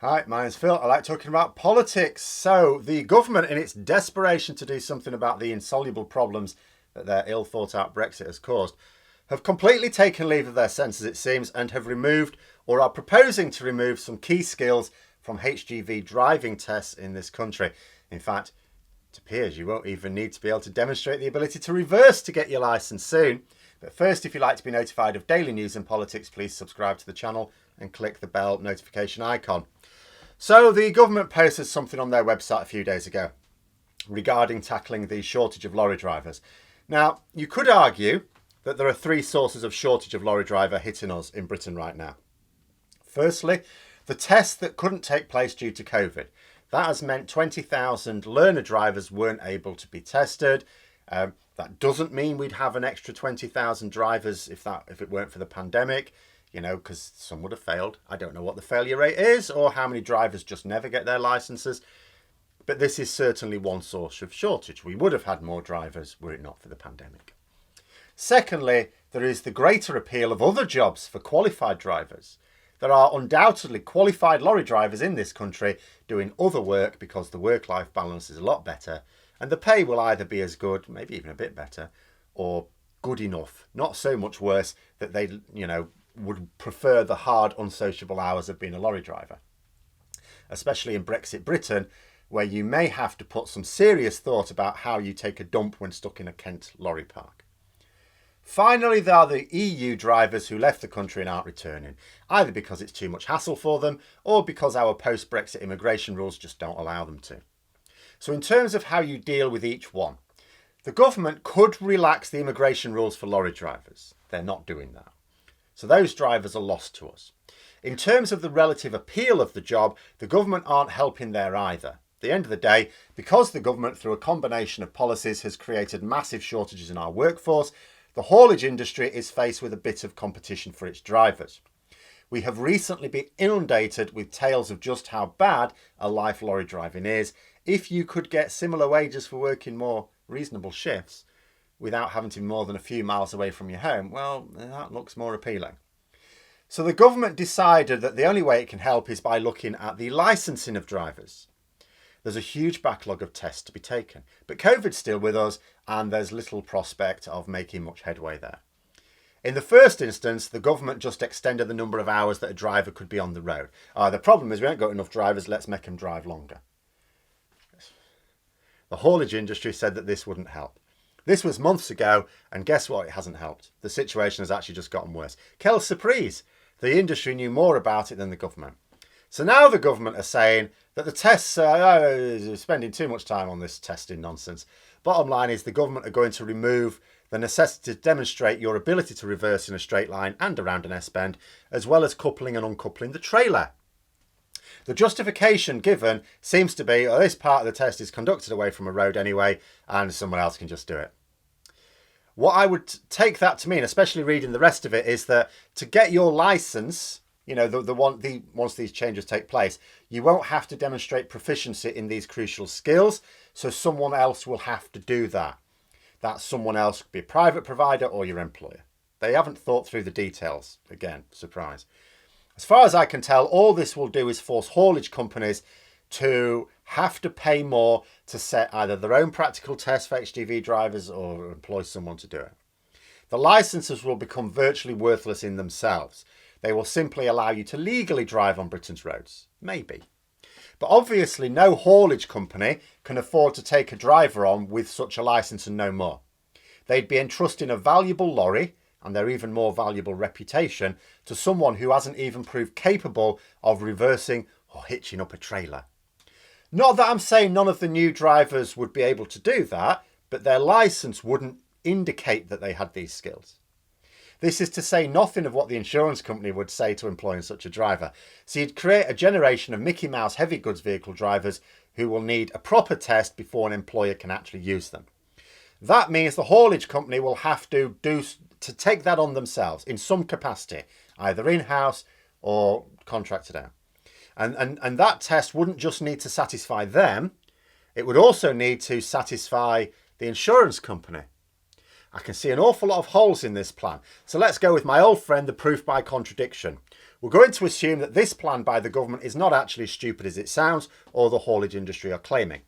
Hi, my name's Phil. I like talking about politics. So, the government, in its desperation to do something about the insoluble problems that their ill thought out Brexit has caused, have completely taken leave of their senses, it seems, and have removed or are proposing to remove some key skills from HGV driving tests in this country. In fact, it appears you won't even need to be able to demonstrate the ability to reverse to get your licence soon. But first, if you'd like to be notified of daily news and politics, please subscribe to the channel and click the bell notification icon. So the government posted something on their website a few days ago regarding tackling the shortage of lorry drivers. Now, you could argue that there are three sources of shortage of lorry driver hitting us in Britain right now. Firstly, the tests that couldn't take place due to COVID. That has meant 20,000 learner drivers weren't able to be tested. That doesn't mean we'd have an extra 20,000 drivers if it weren't for the pandemic. Because some would have failed. I don't know what the failure rate is or how many drivers just never get their licenses. But this is certainly one source of shortage. We would have had more drivers were it not for the pandemic. Secondly, there is the greater appeal of other jobs for qualified drivers. There are undoubtedly qualified lorry drivers in this country doing other work because the work-life balance is a lot better and the pay will either be as good, maybe even a bit better, or good enough. Not so much worse that they, would prefer the hard, unsociable hours of being a lorry driver. Especially in Brexit Britain, where you may have to put some serious thought about how you take a dump when stuck in a Kent lorry park. Finally, there are the EU drivers who left the country and aren't returning, either because it's too much hassle for them or because our post-Brexit immigration rules just don't allow them to. So in terms of how you deal with each one, the government could relax the immigration rules for lorry drivers. They're not doing that. So those drivers are lost to us. In terms of the relative appeal of the job, the government aren't helping there either. At the end of the day, because the government, through a combination of policies, has created massive shortages in our workforce, the haulage industry is faced with a bit of competition for its drivers. We have recently been inundated with tales of just how bad a life lorry driving is. If you could get similar wages for working more reasonable shifts, without having to be more than a few miles away from your home, well, that looks more appealing. So the government decided that the only way it can help is by looking at the licensing of drivers. There's a huge backlog of tests to be taken, but COVID's still with us and there's little prospect of making much headway there. In the first instance, the government just extended the number of hours that a driver could be on the road. The problem is we haven't got enough drivers, let's make them drive longer. The haulage industry said that this wouldn't help. This was months ago, and guess what? It hasn't helped. The situation has actually just gotten worse. Quelle surprise! The industry knew more about it than the government. So now the government are saying that the tests are spending too much time on this testing nonsense. Bottom line is the government are going to remove the necessity to demonstrate your ability to reverse in a straight line and around an S-bend, as well as coupling and uncoupling the trailer. The justification given seems to be, this part of the test is conducted away from a road anyway, and someone else can just do it. What I would take that to mean, especially reading the rest of it, is that to get your license, once these changes take place, you won't have to demonstrate proficiency in these crucial skills, so someone else will have to do that. That someone else could be a private provider or your employer. They haven't thought through the details. Again, surprise. As far as I can tell, all this will do is force haulage companies to have to pay more to set either their own practical tests for HGV drivers or employ someone to do it. The licenses will become virtually worthless in themselves. They will simply allow you to legally drive on Britain's roads. Maybe. But obviously no haulage company can afford to take a driver on with such a license and no more. They'd be entrusting a valuable lorry, and their even more valuable reputation, to someone who hasn't even proved capable of reversing or hitching up a trailer. Not that I'm saying none of the new drivers would be able to do that, but their licence wouldn't indicate that they had these skills. This is to say nothing of what the insurance company would say to employing such a driver. So you'd create a generation of Mickey Mouse heavy goods vehicle drivers who will need a proper test before an employer can actually use them. That means the haulage company will have to take that on themselves in some capacity, either in-house or contracted out. And that test wouldn't just need to satisfy them, it would also need to satisfy the insurance company. I can see an awful lot of holes in this plan. So let's go with my old friend, the proof by contradiction. We're going to assume that this plan by the government is not actually as stupid as it sounds or the haulage industry are claiming.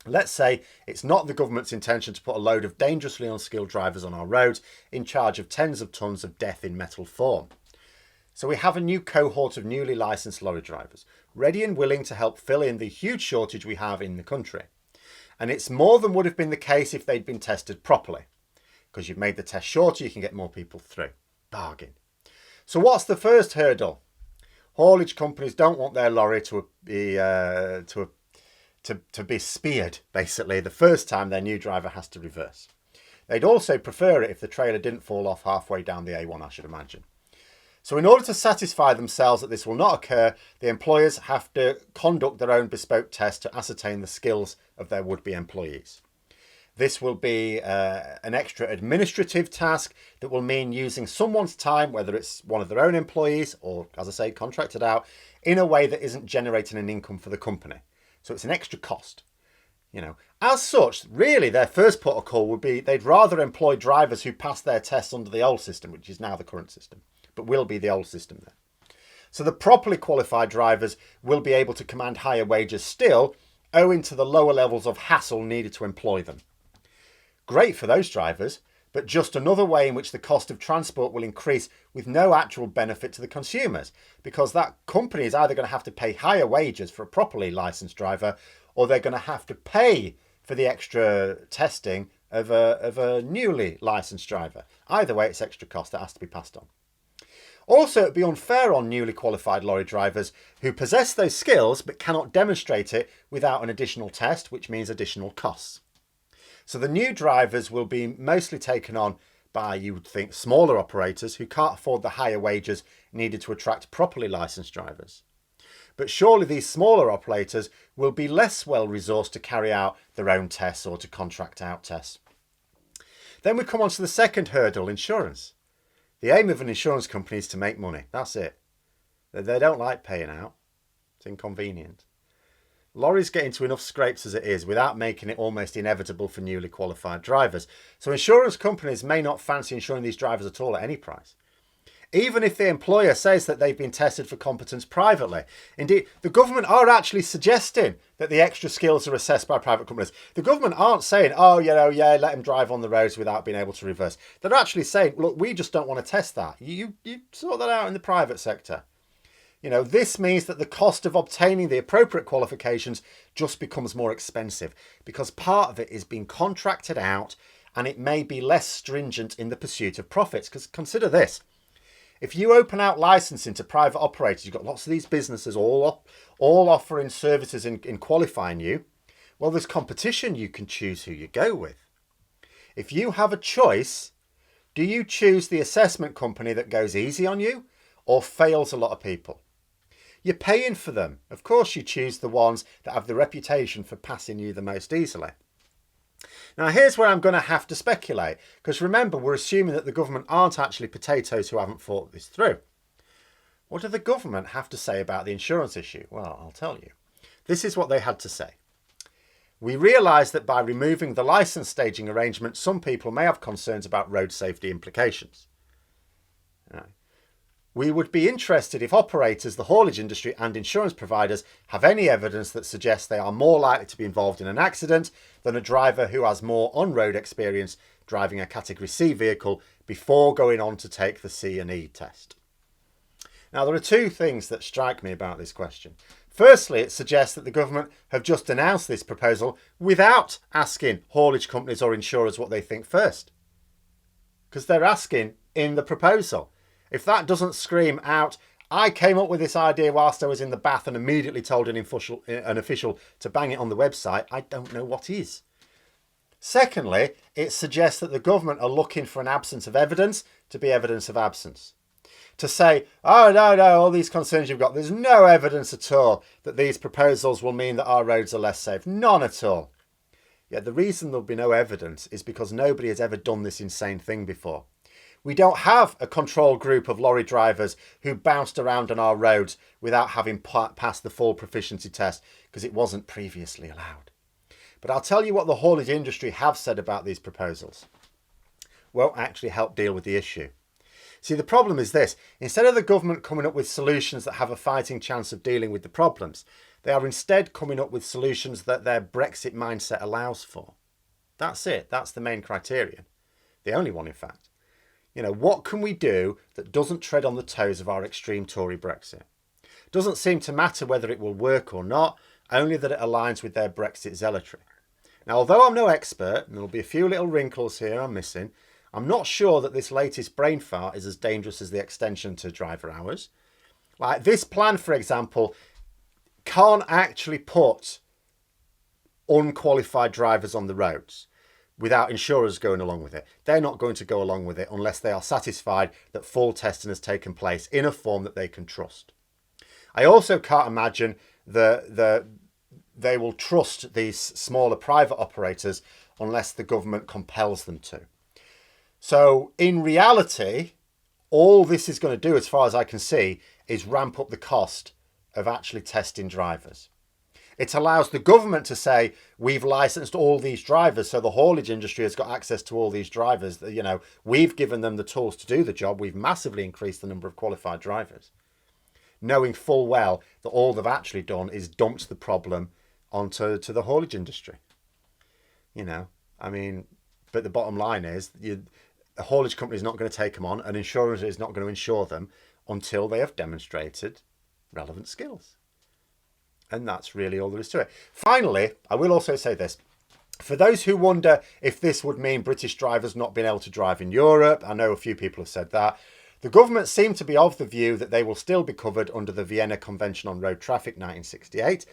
Let's say it's not the government's intention to put a load of dangerously unskilled drivers on our roads in charge of tens of tons of death in metal form. So we have a new cohort of newly licensed lorry drivers, ready and willing to help fill in the huge shortage we have in the country. And it's more than would have been the case if they'd been tested properly. Because you've made the test shorter, you can get more people through. Bargain. So what's the first hurdle? Haulage companies don't want their lorry to be speared, basically, the first time their new driver has to reverse. They'd also prefer it if the trailer didn't fall off halfway down the A1, I should imagine. So in order to satisfy themselves that this will not occur, the employers have to conduct their own bespoke test to ascertain the skills of their would-be employees. This will be an extra administrative task that will mean using someone's time, whether it's one of their own employees or, as I say, contracted out, in a way that isn't generating an income for the company. So it's an extra cost. As such, really their first protocol would be they'd rather employ drivers who pass their tests under the old system, which is now the current system, but will be the old system there. So the properly qualified drivers will be able to command higher wages still, owing to the lower levels of hassle needed to employ them. Great for those drivers, but just another way in which the cost of transport will increase with no actual benefit to the consumers, because that company is either going to have to pay higher wages for a properly licensed driver, or they're going to have to pay for the extra testing of a newly licensed driver. Either way, it's extra cost that has to be passed on. Also, it'd be unfair on newly qualified lorry drivers who possess those skills but cannot demonstrate it without an additional test, which means additional costs. So the new drivers will be mostly taken on by, you would think, smaller operators who can't afford the higher wages needed to attract properly licensed drivers. But surely these smaller operators will be less well resourced to carry out their own tests or to contract out tests. Then we come on to the second hurdle, insurance. The aim of an insurance company is to make money. That's it. They don't like paying out. It's inconvenient. Lorries get into enough scrapes as it is without making it almost inevitable for newly qualified drivers. So insurance companies may not fancy insuring these drivers at all at any price. Even if the employer says that they've been tested for competence privately. Indeed, the government are actually suggesting that the extra skills are assessed by private companies. The government aren't saying, let them drive on the roads without being able to reverse. They're actually saying, look, we just don't want to test that. You sort that out in the private sector. This means that the cost of obtaining the appropriate qualifications just becomes more expensive because part of it is being contracted out and it may be less stringent in the pursuit of profits. Because consider this. If you open out licensing to private operators, you've got lots of these businesses all offering services in qualifying you. Well, there's competition. You can choose who you go with. If you have a choice, do you choose the assessment company that goes easy on you or fails a lot of people? You're paying for them. Of course you choose the ones that have the reputation for passing you the most easily. Now here's where I'm going to have to speculate, because remember, we're assuming that the government aren't actually potatoes who haven't thought this through. What do the government have to say about the insurance issue? Well, I'll tell you. This is what they had to say. We realise that by removing the licence staging arrangement, some people may have concerns about road safety implications. We would be interested if operators, the haulage industry and insurance providers have any evidence that suggests they are more likely to be involved in an accident than a driver who has more on-road experience driving a Category C vehicle before going on to take the C and E test. Now, there are two things that strike me about this question. Firstly, it suggests that the government have just announced this proposal without asking haulage companies or insurers what they think first. Because they're asking in the proposal. If that doesn't scream out, I came up with this idea whilst I was in the bath and immediately told an official to bang it on the website, I don't know what is. Secondly, it suggests that the government are looking for an absence of evidence to be evidence of absence. To say, oh, no, all these concerns you've got, there's no evidence at all that these proposals will mean that our roads are less safe. None at all. Yet the reason there'll be no evidence is because nobody has ever done this insane thing before. We don't have a control group of lorry drivers who bounced around on our roads without having passed the full proficiency test because it wasn't previously allowed. But I'll tell you what the haulage industry have said about these proposals. Won't actually help deal with the issue. See, the problem is this. Instead of the government coming up with solutions that have a fighting chance of dealing with the problems, they are instead coming up with solutions that their Brexit mindset allows for. That's it. That's the main criterion. The only one, in fact. You know, what can we do that doesn't tread on the toes of our extreme Tory Brexit? Doesn't seem to matter whether it will work or not, only that it aligns with their Brexit zealotry. Now, although I'm no expert, and there'll be a few little wrinkles here I'm missing, I'm not sure that this latest brain fart is as dangerous as the extension to driver hours. Like this plan, for example, can't actually put unqualified drivers on the roads without insurers going along with it. They're not going to go along with it unless they are satisfied that full testing has taken place in a form that they can trust. I also can't imagine that they will trust these smaller private operators unless the government compels them to. So in reality, all this is going to do, as far as I can see, is ramp up the cost of actually testing drivers. It allows the government to say, we've licensed all these drivers, so the haulage industry has got access to all these drivers. You know, we've given them the tools to do the job. We've massively increased the number of qualified drivers, knowing full well that all they've actually done is dumped the problem onto the haulage industry. You know, I mean, but the bottom line is a haulage company is not going to take them on, and insurance is not going to insure them until they have demonstrated relevant skills. And that's really all there is to it. Finally, I will also say this. For those who wonder if this would mean British drivers not being able to drive in Europe, I know a few people have said that. The government seem to be of the view that they will still be covered under the Vienna Convention on Road Traffic 1968.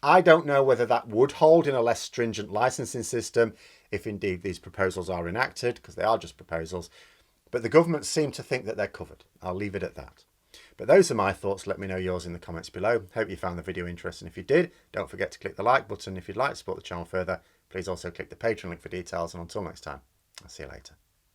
I don't know whether that would hold in a less stringent licensing system, if indeed these proposals are enacted, because they are just proposals. But the government seem to think that they're covered. I'll leave it at that. But those are my thoughts. Let me know yours in the comments below. Hope you found the video interesting. If you did, don't forget to click the like button. If you'd like to support the channel further, please also click the Patreon link for details. And until next time, I'll see you later.